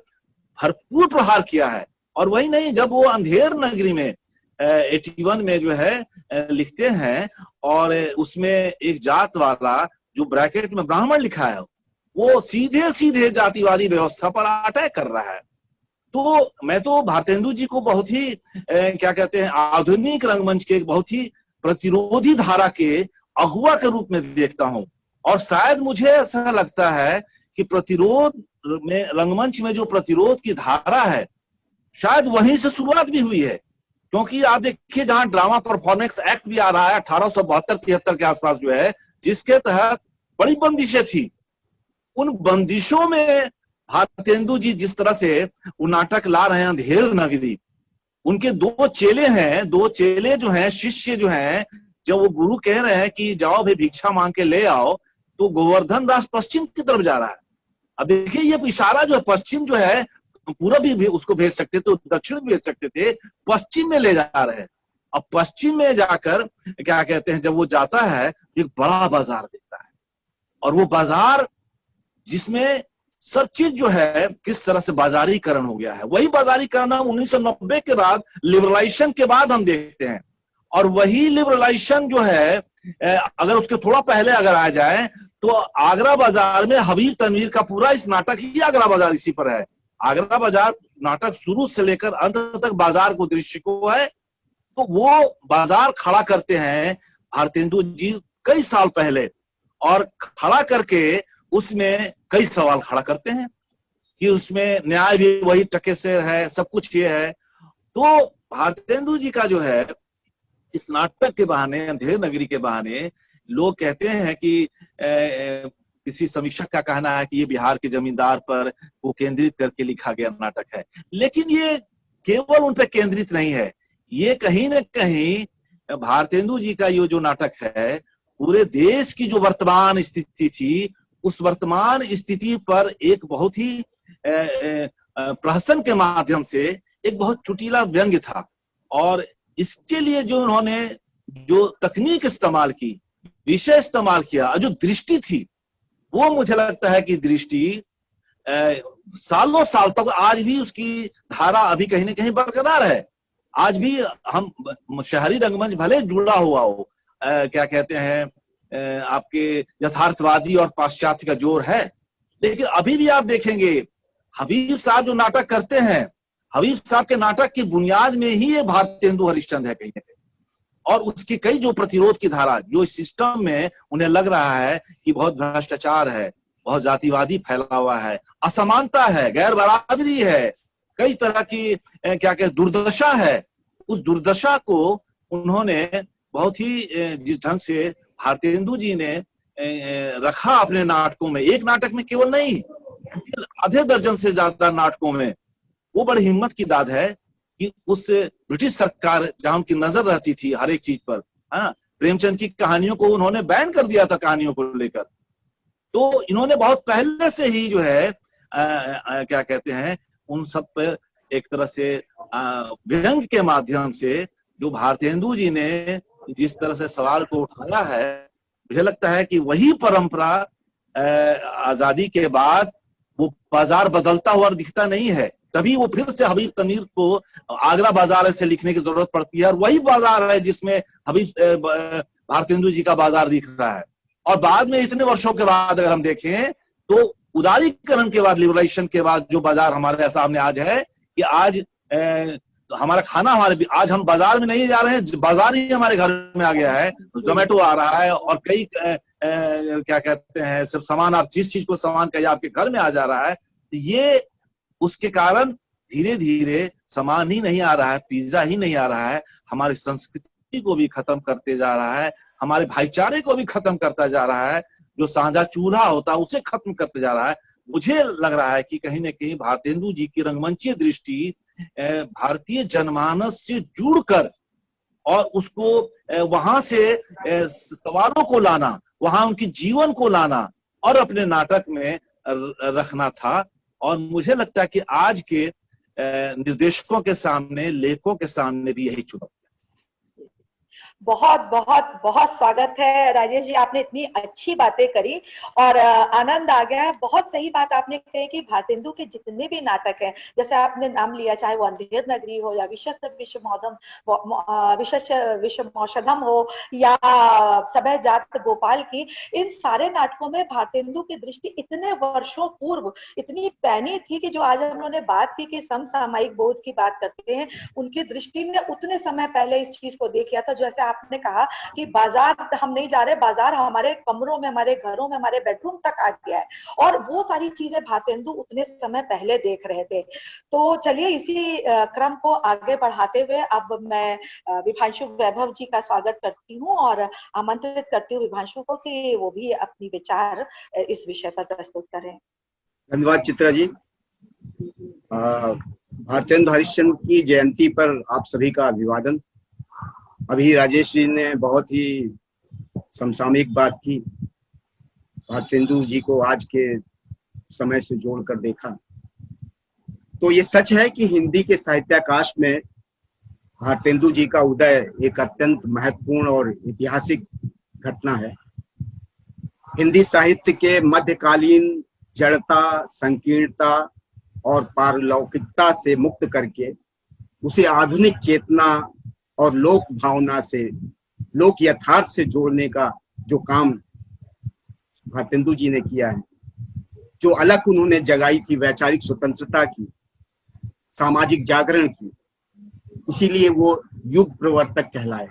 भरपूर प्रहार किया है। और वही नहीं, जब वो अंधेर नगरी में 81 में जो है लिखते हैं, और उसमें एक जात वाला जो ब्रैकेट में ब्राह्मण लिखा है, वो सीधे सीधे जातिवादी व्यवस्था पर अटैक कर रहा है। तो मैं तो भारतेंदु जी को बहुत ही क्या कहते हैं, आधुनिक रंगमंच के बहुत ही प्रतिरोधी धारा के अगुवा के रूप में देखता हूं। और शायद मुझे ऐसा लगता है कि प्रतिरोध में, रंगमंच में जो प्रतिरोध की धारा है, शायद वहीं से शुरुआत भी हुई है। क्योंकि आप देखिए, जहां ड्रामा परफॉर्मेंस एक्ट भी आ रहा है 1872-73 के आसपास जो है, जिसके तहत बड़ी बंदिशें थी। उन बंदिशों में भारतेंदु जी जिस तरह से वो नाटक ला रहे हैं अंधेर नगरी, उनके दो चेले हैं, दो चेले जो हैं, शिष्य जो हैं, जब वो गुरु कह रहे हैं कि जाओ भाई भिक्षा मांग के ले आओ, तो गोवर्धन दास पश्चिम की तरफ जा रहा है। अब देखिए ये इशारा जो है, पश्चिम जो है, पूरब भी उसको भेज सकते थे, दक्षिण भेज सकते थे, पश्चिम में ले जा रहे हैं। अब पश्चिम में जाकर क्या कहते हैं, जब वो जाता है एक बड़ा बाजार देखता है, और वो बाजार जिसमें सब चीज जो है किस तरह से बाजारीकरण हो गया है, वही बाजारीकरण हम 1990 के बाद लिबरलाइजेशन के बाद हम देखते हैं। और वही लिबरलाइजेशन जो है, अगर उसके थोड़ा पहले अगर आ जाए तो आगरा बाजार में हबीब तनवीर का पूरा इस नाटक ही आगरा बाजार इसी पर है। आगरा बाजार नाटक शुरू से लेकर अंत तक बाजार को दृश्य को है। तो वो बाजार खड़ा करते हैं भारतेंदु जी कई साल पहले, और खड़ा करके उसमें कई सवाल खड़ा करते हैं कि उसमें न्याय भी वही टके से है, सब कुछ ये है। तो भारतेंदु जी का जो है इस नाटक के बहाने, अंधेर नगरी के बहाने, लोग कहते हैं कि किसी समीक्षक का कहना है कि ये बिहार के जमींदार पर वो केंद्रित करके लिखा गया नाटक है, लेकिन ये केवल उन पर केंद्रित नहीं है। ये कहीं न कहीं भारतेंदु जी का ये जो नाटक है, पूरे देश की जो वर्तमान स्थिति थी, उस वर्तमान स्थिति पर एक बहुत ही प्रहसन के माध्यम से एक बहुत चुटीला व्यंग्य था। और इसके लिए जो उन्होंने जो तकनीक इस्तेमाल की, विषय इस्तेमाल किया, जो दृष्टि थी, वो मुझे लगता है कि दृष्टि सालों साल तक आज भी उसकी धारा अभी कहीं न कहीं बरकरार है। आज भी हम शहरी रंगमंच भले जुड़ा हुआ हो, क्या कहते हैं, आपके यथार्थवादी और पाश्चात्य का जोर है, लेकिन अभी भी आप देखेंगे हबीब साहब जो नाटक करते हैं, हबीब साहब के नाटक की बुनियाद में ही ये भारतेंदु हरिश्चंद्र है कहीं न कहीं। और उसकी कई जो प्रतिरोध की धारा जो इस सिस्टम में उन्हें लग रहा है कि बहुत भ्रष्टाचार है, बहुत जातिवादी फैला हुआ है, असमानता है, गैर बराबरी है, कई तरह की क्या कहते दुर्दशा है, उस दुर्दशा को उन्होंने बहुत ही जिस ढंग से भारतेंदु जी ने रखा अपने नाटकों में, एक नाटक में केवल नहीं, आधे दर्जन से ज्यादा नाटकों में, वो बड़ी हिम्मत की दाद है कि उस ब्रिटिश सरकार जहां उनकी नजर रहती थी हर एक चीज पर, प्रेमचंद की कहानियों को उन्होंने बैन कर दिया था कहानियों को लेकर। तो इन्होंने बहुत पहले से ही जो है क्या कहते हैं, उन सब पे एक तरह से व्यंग्य के माध्यम से जो भारतेंदु जी ने जिस तरह से सवाल को उठाया है, मुझे लगता है कि वही परंपरा आजादी के बाद वो बाजार बदलता हुआ दिखता नहीं है। तभी वो फिर से हबीब तनवीर को आगरा बाजार से लिखने की जरूरत पड़ती है, और वही बाजार है जिसमें हबीब भारतेंदु जी का बाजार दिख रहा है। और बाद में इतने वर्षों के बाद अगर हम देखें तो उदारीकरण के बाद, लिबरलाइजेशन के बाद जो बाजार हमारे सामने आज है कि आज हमारा खाना आज हम बाजार में नहीं जा रहे हैं, बाजार ही हमारे घर में आ गया है, जोमेटो आ रहा है, और कई क्या कहते हैं सब सामान, आप जिस चीज को सामान कहिए आपके घर में आ जा रहा है। ये उसके कारण धीरे धीरे सामान ही नहीं आ रहा है, पिज्जा ही नहीं आ रहा है, हमारी संस्कृति को भी खत्म करते जा रहा है, हमारे भाईचारे को भी खत्म करता जा रहा है, जो साझा चूल्हा होता है उसे खत्म करते जा रहा है। मुझे लग रहा है कि कहीं न कहीं भारतेंदु जी की रंगमंचीय दृष्टि भारतीय जनमानस से जुड़कर और उसको वहां से सवालों को लाना, वहां उनके जीवन को लाना और अपने नाटक में रखना था। और मुझे लगता है कि आज के निर्देशकों के सामने, लेखकों के सामने भी यही चुनौती। बहुत बहुत बहुत स्वागत है राजेश जी, आपने इतनी अच्छी बातें करी और आनंद आ गया है। बहुत सही बात आपने कही कि भारतेंदु के जितने भी नाटक हैं, जैसे आपने नाम लिया, चाहे वो अंधेर नगरी हो या विश्वमौषधम हो या सबह जात गोपाल की, इन सारे नाटकों में भारतेंदु की दृष्टि इतने वर्षों पूर्व इतनी पैनी थी कि जो आज हम लोगों ने बात की कि समसामयिक बोध की बात करते हैं, उनकी दृष्टि ने उतने समय पहले इस चीज को देख लिया था। जैसे आपने कहा कि बाजार हम नहीं जा रहे, बाजार हमारे कमरों में, हमारे घरों में, हमारे बेडरूम तक आ गया है, और वो सारी चीजें भारतेंदु उतने समय पहले देख रहे थे। तो चलिए इसी क्रम को आगे बढ़ाते हुए अब मैं विभांशु वैभव जी का स्वागत करती हूँ और आमंत्रित करती हूँ विभांशु को कि वो भी अपनी विचार इस विषय पर प्रस्तुत करें। धन्यवाद चित्रा जी। भारतेंदु हरिश्चंद्र की जयंती पर आप सभी का अभिवादन। अभी राजेश जी ने बहुत ही समसामयिक बात की, भारतेंदु जी को आज के समय से जोड़कर देखा, तो ये सच है कि हिंदी के साहित्याकाश में भारतेंदु जी का उदय एक अत्यंत महत्वपूर्ण और ऐतिहासिक घटना है। हिंदी साहित्य के मध्यकालीन जड़ता, संकीर्णता और पारलौकिकता से मुक्त करके उसे आधुनिक चेतना और लोक भावना से, लोक यथार्थ से जोड़ने का जो काम भारतेंदु जी ने किया है, जो अलग उन्होंने जगाई थी वैचारिक स्वतंत्रता की, सामाजिक जागरण की, इसीलिए वो युग प्रवर्तक कहलाए।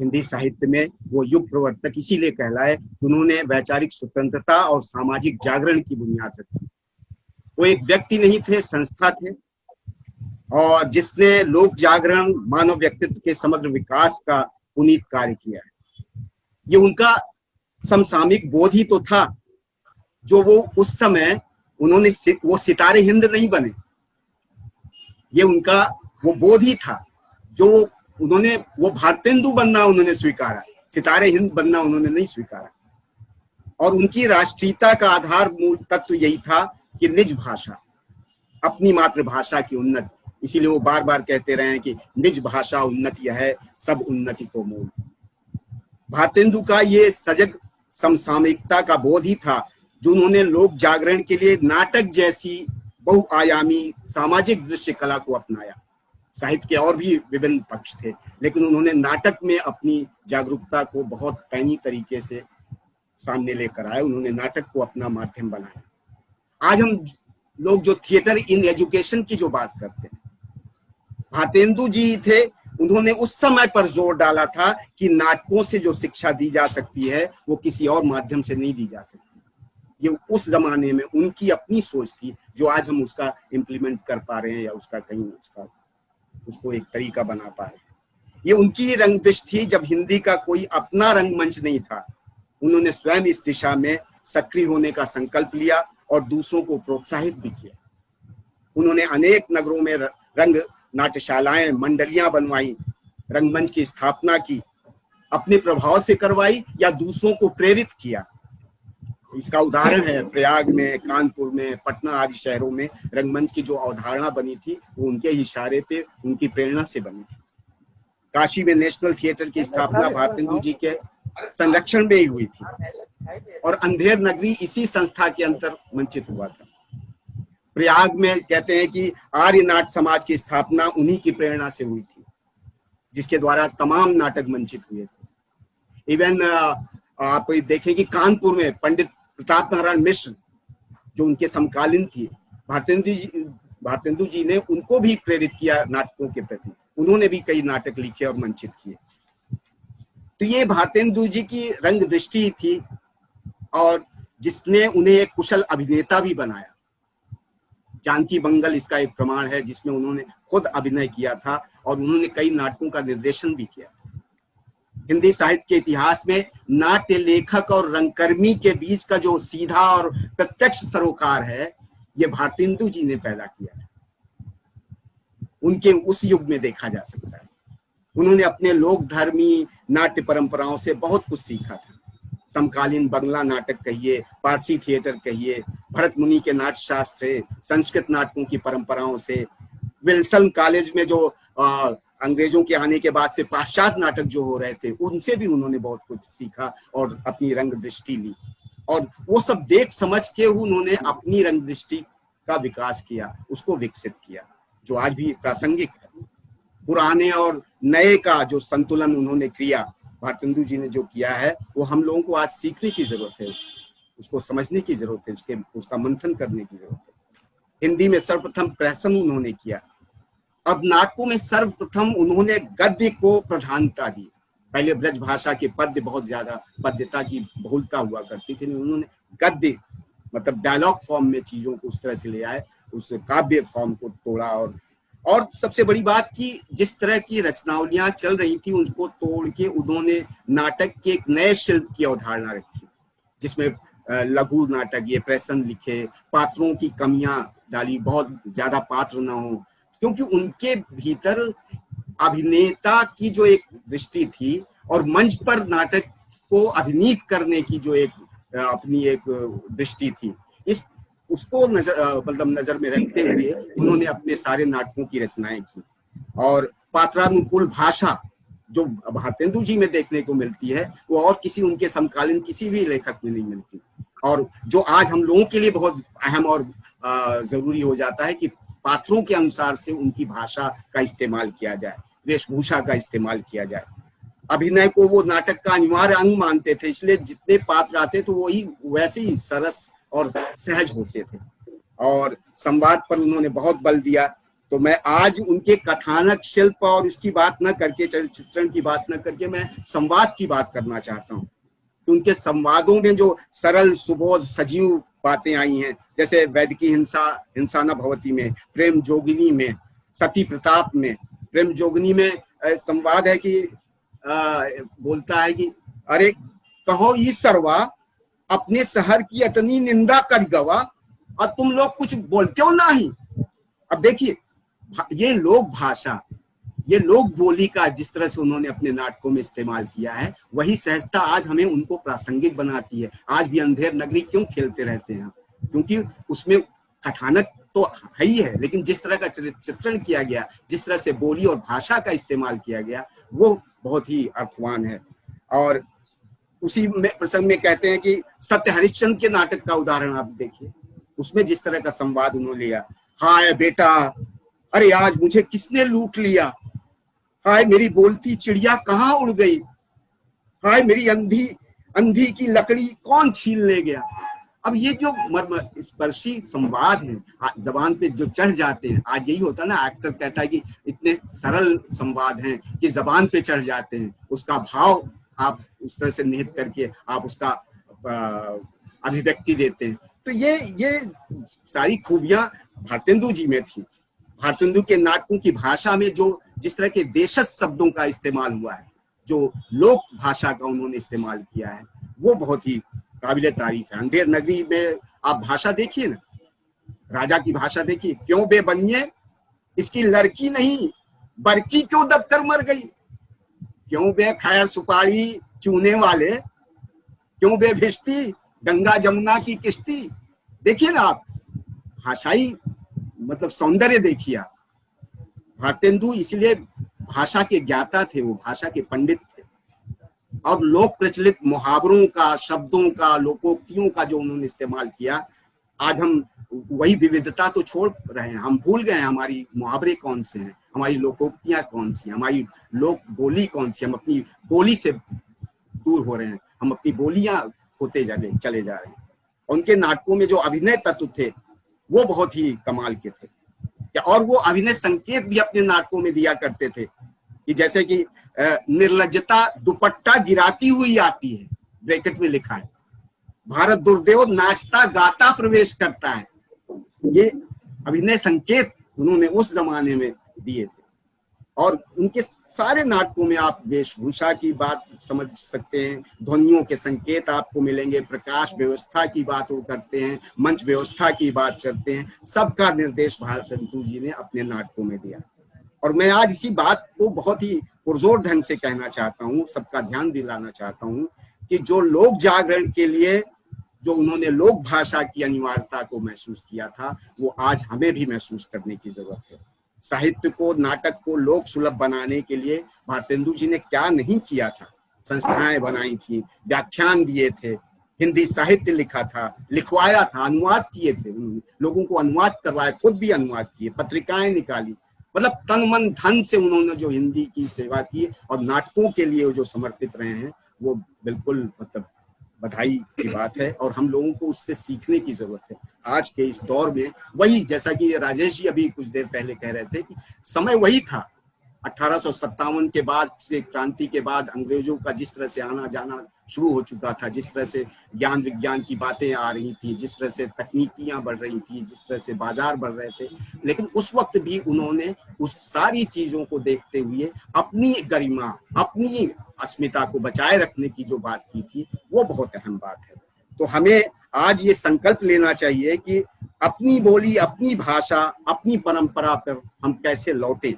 हिंदी साहित्य में वो युग प्रवर्तक इसीलिए कहलाए, उन्होंने वैचारिक स्वतंत्रता और सामाजिक जागरण की बुनियाद रखी। वो एक व्यक्ति नहीं थे, संस्था थे, और जिसने लोक जागरण, मानव व्यक्तित्व के समग्र विकास का पुनीत कार्य किया है। ये उनका समसामयिक बोध ही तो था, जो वो उस समय उन्होंने, वो सितारे हिंद नहीं बने, ये उनका वो बोध ही था जो उन्होंने, वो भारतेंदु बनना उन्होंने स्वीकारा, सितारे हिंद बनना उन्होंने नहीं स्वीकारा। और उनकी राष्ट्रीयता का आधार मूल तत्व यही था कि निज भाषा, अपनी मातृभाषा की उन्नति। इसीलिए वो बार बार कहते रहे हैं कि निज भाषा उन्नति है, सब उन्नति को मूल। भारतेंदु का ये सजग समसामयिकता का बोध ही था जो उन्होंने लोक जागरण के लिए नाटक जैसी बहुआयामी सामाजिक दृश्य कला को अपनाया। साहित्य के और भी विभिन्न पक्ष थे, लेकिन उन्होंने नाटक में अपनी जागरूकता को बहुत पैनी तरीके से सामने लेकर आए। उन्होंने नाटक को अपना माध्यम बनाया। आज हम लोग जो थिएटर इन एजुकेशन की जो बात करते हैं, भारतेंदु जी थे, उन्होंने उस समय पर जोर डाला था कि नाटकों से जो शिक्षा दी जा सकती है वो किसी और माध्यम से नहीं दी जा सकती। ये उस जमाने में उनकी अपनी सोच थी, जो आज हम उसका इम्प्लीमेंट कर पा रहे हैं या उसका कहीं उसको एक तरीका बना पा रहे हैं। ये उनकी रंगदृष्टि थी। जब हिंदी का कोई अपना रंगमंच नहीं था, उन्होंने स्वयं इस दिशा में सक्रिय होने का संकल्प लिया और दूसरों को प्रोत्साहित भी किया। उन्होंने अनेक नगरों में रंग नाट्यशालाएं, मंडलियां बनवाई, रंगमंच की स्थापना की, अपने प्रभाव से करवाई या दूसरों को प्रेरित किया। इसका उदाहरण है प्रयाग में, कानपुर में, पटना आदि शहरों में रंगमंच की जो अवधारणा बनी थी वो उनके इशारे पे, उनकी प्रेरणा से बनी थी। काशी में नेशनल थिएटर की स्थापना भारतेंदु जी के संरक्षण में ही हुई थी और अंधेर नगरी इसी संस्था के अंतर मंचित हुआ था। प्रयाग में कहते हैं कि आर्य नाट्य समाज की स्थापना उन्हीं की प्रेरणा से हुई थी, जिसके द्वारा तमाम नाटक मंचित हुए थे। इवन आप देखें कि कानपुर में पंडित प्रताप नारायण मिश्र जो उनके समकालीन थी, भारतेंदु जी ने उनको भी प्रेरित किया नाटकों के प्रति। उन्होंने भी कई नाटक लिखे और मंचित किए। तो ये भारतेंदु जी की रंग दृष्टि थी और जिसने उन्हें एक कुशल अभिनेता भी बनाया। जानकी मंगल इसका एक प्रमाण है, जिसमें उन्होंने खुद अभिनय किया था और उन्होंने कई नाटकों का निर्देशन भी किया। हिंदी साहित्य के इतिहास में नाट्य लेखक और रंगकर्मी के बीच का जो सीधा और प्रत्यक्ष सरोकार है, ये भारतेंदु जी ने पैदा किया है। उनके उस युग में देखा जा सकता है। उन्होंने अपने लोक धर्मी नाट्य परंपराओं से बहुत कुछ सीखा था। समकालीन बंगला नाटक कहिए, पारसी थिएटर कहिए, भरत मुनि के नाट्य शास्त्र, संस्कृत नाटकों की परंपराओं से, विल्सन कॉलेज में जो अंग्रेजों के आने के बाद से पाश्चात्य नाटक जो हो रहे थे, उनसे भी उन्होंने बहुत कुछ सीखा और अपनी रंग दृष्टि ली। और वो सब देख समझ के उन्होंने अपनी रंग दृष्टि का विकास किया, उसको विकसित किया, जो आज भी प्रासंगिक है। पुराने और नए का जो संतुलन उन्होंने किया, भारतेंदु जी ने जो किया है, वो हम लोगों को आज सीखने की जरूरत है, उसको समझने की जरूरत है, उसका मंथन करने की जरूरत है। हिंदी में सर्वप्रथम प्रहसन उन्होंने किया। अब नाटकों में सर्वप्रथम उन्होंने गद्य को प्रधानता दी। पहले ब्रज भाषा के पद्य बहुत ज्यादा पद्यता की बहुलता हुआ करती थी, उन्होंने गद्य मतलब डायलॉग फॉर्म में चीजों को उस तरह से ले आए, उस काव्य फॉर्म को तोड़ा। और सबसे बड़ी बात कि जिस तरह की रचनावलियां चल रही थी उनको तोड़ के उन्होंने नाटक के एक नए शिल्प की अवधारणा रखी, जिसमें लघु नाटक, ये प्रसंग लिखे, पात्रों की कमियां डाली, बहुत ज्यादा पात्र ना हो, क्योंकि उनके भीतर अभिनेता की जो एक दृष्टि थी और मंच पर नाटक को अभिनीत करने की जो एक अपनी एक दृष्टि थी, इस उसको नजर में रखते हुए उन्होंने अपने सारे नाटकों की रचनाएं की। और पात्रानुकूल भाषा जो भारतेंदु जी में देखने को मिलती है वो और किसी उनके समकालीन किसी भी लेखक में नहीं मिलती, और जो आज हम लोगों के लिए बहुत अहम और जरूरी हो जाता है कि पात्रों के अनुसार से उनकी भाषा का इस्तेमाल किया जाए, वेशभूषा का इस्तेमाल किया जाए। अभिनय को वो नाटक का अनिवार्य अंग मानते थे, इसलिए जितने पात्र आते तो वही वैसे ही सरस और सहज होते थे, और संवाद पर उन्होंने बहुत बल दिया। तो मैं आज उनके कथानक शिल्प और उसकी बात न करके, चरित्र चित्रण की बात न करके, मैं संवाद की बात करना चाहता हूँ। तो उनके संवादों में जो सरल सुबोध सजीव बातें आई हैं, जैसे वैदिकी हिंसा न भवती में, प्रेम जोगिनी में, सती प्रताप में। प्रेम जोगिनी में संवाद है कि बोलता है कि अरे कहो ई सरवा अपने शहर की इतनी निंदा कर गवा और तुम लोग कुछ बोलते हो नहीं। अब देखिए ये लोक भाषा, ये लोक बोली का जिस तरह से उन्होंने अपने नाटकों में इस्तेमाल किया है, वही सहजता आज हमें उनको प्रासंगिक बनाती है। आज भी अंधेर नगरी क्यों खेलते रहते हैं, क्योंकि उसमें कथानक तो है ही है, लेकिन जिस तरह का चित्रण किया गया, जिस तरह से बोली और भाषा का इस्तेमाल किया गया, वो बहुत ही अर्थवान है। और उसी में प्रसंग में कहते हैं कि सत्य हरिश्चंद्र के नाटक का उदाहरण आप देखिए, उसमें जिस तरह का संवाद उन्होंने लिया, हाय बेटा अरे आज मुझे किसने लूट लिया, हाय मेरी बोलती चिड़िया कहाँ उड़ गई, हाय मेरी अंधी की लकड़ी कौन छीन ले गया। अब ये जो मर्म स्पर्शी संवाद है, जबान पे जो चढ़ जाते हैं, आज यही होता है ना, एक्टर कहता है कि इतने सरल संवाद हैं कि जबान पे चढ़ जाते हैं, उसका भाव आप उस तरह से निहित करके आप उसका अभिव्यक्ति देते हैं। तो ये सारी खूबियां भारतेंदु जी में थी। भारतेंदु के नाटकों की भाषा में जो जिस तरह के देशज शब्दों का इस्तेमाल हुआ है, जो लोक भाषा का उन्होंने इस्तेमाल किया है, वो बहुत ही काबिले तारीफ है। अंधेर नगरी में आप भाषा देखिए ना, राजा की भाषा देखिए, क्यों बे बनिए इसकी लड़की नहीं बरकी क्यों दबकर मर गई, क्यों बे खाया सुपारी चूने वाले, क्यों बे भिश्ती गंगा जमुना की किश्ती। देखिए ना आप भाषाई मतलब सौंदर्य देखिए आप। भारतेंदु इसलिए भाषा के ज्ञाता थे, वो भाषा के पंडित थे, और लोक प्रचलित मुहावरों का, शब्दों का, लोकोक्तियों का जो उन्होंने इस्तेमाल किया, आज हम वही विविधता तो छोड़ रहे हैं, हम भूल गए हैं हमारी मुहावरे कौन से हैं, हमारी लोकोक्तियां कौन सी, हमारी लोक बोली कौन सी। हम अपनी बोली से दूर हो रहे हैं, हम अपनी बोलियां होते चले जा रहे हैं। उनके नाटकों में जो अभिनय तत्व थे वो बहुत ही कमाल के थे, और वो अभिनय संकेत भी अपने नाटकों में दिया करते थे कि जैसे कि निर्लज्जता दुपट्टा गिराती हुई आती है, ब्रैकेट में लिखा है, भारत दुर्देव नाचता गाता प्रवेश करता है। ये अभिनय संकेत उन्होंने उस जमाने में दिए थे। और उनके सारे नाटकों में आप वेशभूषा की बात समझ सकते हैं, ध्वनियों के संकेत आपको मिलेंगे, प्रकाश व्यवस्था की बात वो करते हैं, मंच व्यवस्था की बात करते हैं, सबका निर्देश भारतेंदु जी ने अपने नाटकों में दिया। और मैं आज इसी बात को बहुत ही पुरजोर ढंग से कहना चाहता हूँ, सबका ध्यान दिलाना चाहता हूँ कि जो लोक जागरण के लिए जो उन्होंने लोक भाषा की अनिवार्यता को महसूस किया था, वो आज हमें भी महसूस करने की जरूरत है। साहित्य को, नाटक को लोक सुलभ बनाने के लिए भारतेंदु जी ने क्या नहीं किया था। संस्थाएं बनाई थी, व्याख्यान दिए थे, हिंदी साहित्य लिखा था, लिखवाया था, अनुवाद किए थे, लोगों को अनुवाद करवाया, खुद भी अनुवाद किए, पत्रिकाएं निकाली, मतलब तन मन धन से उन्होंने जो हिंदी की सेवा की और नाटकों के लिए जो समर्पित रहे हैं, वो बिल्कुल मतलब बधाई की बात है। और हम लोगों को उससे सीखने की जरूरत है आज के इस दौर में। वही जैसा कि राजेश जी अभी कुछ देर पहले कह रहे थे कि समय वही था, 1857 के बाद से, क्रांति के बाद अंग्रेजों का जिस तरह से आना जाना शुरू हो चुका था, जिस तरह से ज्ञान विज्ञान की बातें आ रही थी, जिस तरह से तकनीकियां बढ़ रही थी, जिस तरह से बाजार बढ़ रहे थे, लेकिन उस वक्त भी उन्होंने उस सारी चीजों को देखते हुए अपनी गरिमा, अपनी अस्मिता को बचाए रखने की जो बात की थी, वो बहुत अहम बात है। तो हमें आज ये संकल्प लेना चाहिए कि अपनी बोली, अपनी भाषा, अपनी परंपरा पर हम कैसे लौटे।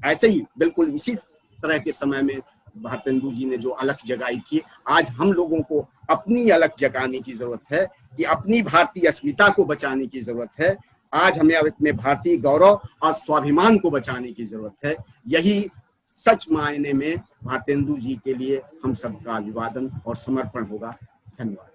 ऐसे ही बिल्कुल इसी तरह के समय में भारतेंदु जी ने जो अलख जगाई थी, आज हम लोगों को अपनी अलख जगाने की जरूरत है, कि अपनी भारतीय अस्मिता को बचाने की जरूरत है। आज हमें अपने भारतीय गौरव और स्वाभिमान को बचाने की जरूरत है। यही सच मायने में भारतेंदु जी के लिए हम सबका अभिवादन और समर्पण होगा। धन्यवाद।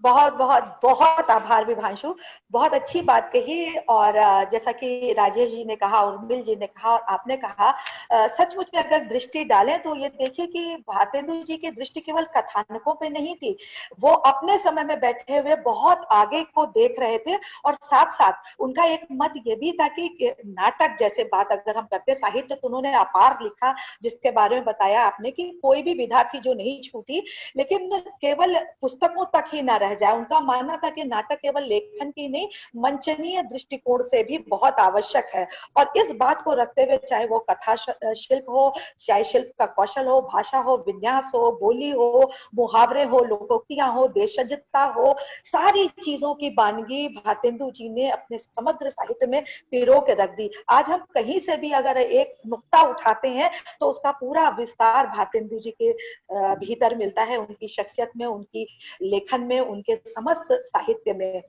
बहुत बहुत बहुत आभार विभांशु, बहुत अच्छी बात कही। और जैसा कि राजेश जी ने कहा, उर्मिल जी ने कहा और आपने कहा, सचमुच में अगर दृष्टि डालें तो ये देखिए कि भारतेंदु जी की दृष्टि केवल कथानकों पे नहीं थी, वो अपने समय में बैठे हुए बहुत आगे को देख रहे थे। और साथ साथ उनका एक मत ये भी था कि नाटक जैसे बात अगर हम करते, साहित्य तो उन्होंने अपार लिखा, जिसके बारे में बताया आपने कि कोई भी विधा थी जो नहीं छूटी, लेकिन केवल पुस्तकों तक ही न रह जाए। उनका मानना था कि नाटक केवल लेखन की नहीं, मंचनीय दृष्टिकोण से भी बहुत आवश्यक है। और इस बात को रखते हुए, चाहे वो कथा शिल्प हो, चाहे शिल्प का कौशल हो, भाषा हो, विन्यास हो, बोली हो, मुहावरे हो, लोकोक्तियां हो, देशजता हो, सारी चीजों की बानगी भारतेंदु जी ने अपने समग्र साहित्य में पिरो के रख दी। आज हम कहीं से भी अगर एक नुक्ता उठाते हैं तो उसका पूरा विस्तार भारतेंदु जी के भीतर मिलता है, उनकी शख्सियत में, उनकी लेखन में, उनके समस्त साहित्य में।